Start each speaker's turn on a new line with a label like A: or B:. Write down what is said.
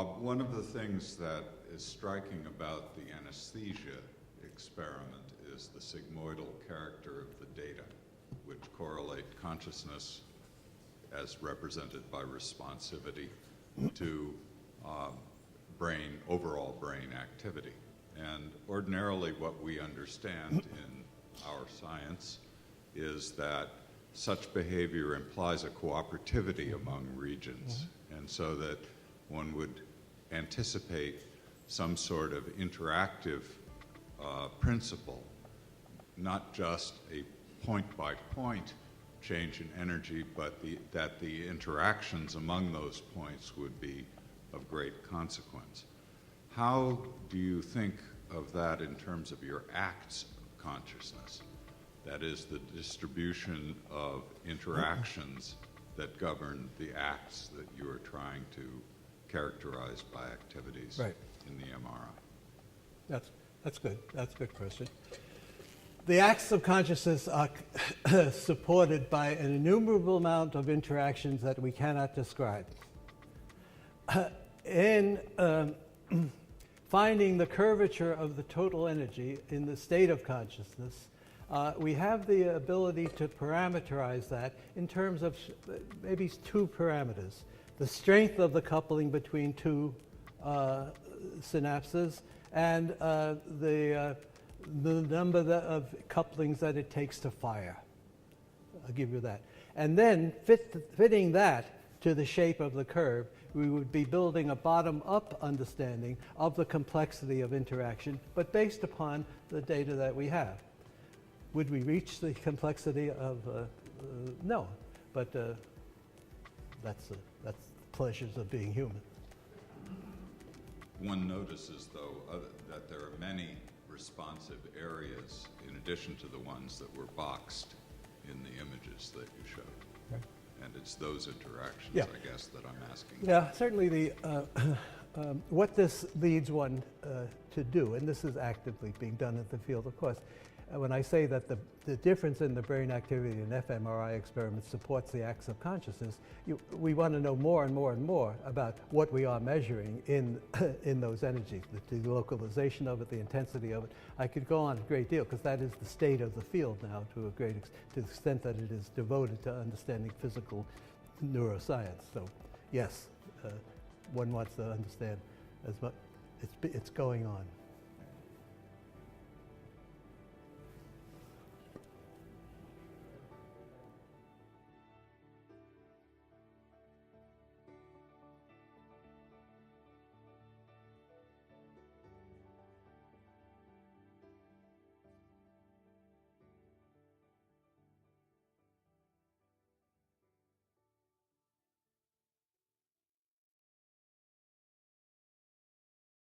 A: One of the things that is striking about the anesthesia experiment is the sigmoidal character of the data, which correlate consciousness as represented by responsivity to overall brain activity. And ordinarily what we understand in our science is that such behavior implies a cooperativity among regions, and so that one would anticipate some sort of interactive principle, not just a point-by-point change in energy, but that the interactions among those points would be of great consequence. How do you think of that in terms of your acts of consciousness? That is, the distribution of interactions that govern the acts that you are trying to characterize by activities in the MRI.
B: That's good. That's a good question. The acts of consciousness are supported by an innumerable amount of interactions that we cannot describe. In finding the curvature of the total energy in the state of consciousness, we have the ability to parameterize that in terms of maybe two parameters. The strength of the coupling between two synapses and the number of couplings that it takes to fire. I'll give you that. And then fitting that to the shape of the curve, we would be building a bottom-up understanding of the complexity of interaction, but based upon the data that we have. Would we reach the complexity of, no, but that's the pleasures of being human.
A: One notices, though, that there are many responsive areas in addition to the ones that were boxed in the images that you showed. Okay. And it's those interactions, I guess, that I'm asking.
B: Yeah, certainly what this leads one to do, and this is actively being done in the field, of course. When I say that the difference in the brain activity in fMRI experiments supports the acts of consciousness, we want to know more and more and more about what we are measuring in those energies, the delocalization of it, the intensity of it. I could go on a great deal because that is the state of the field now to the extent that it is devoted to understanding physical neuroscience. So yes, one wants to understand as much. It's going on.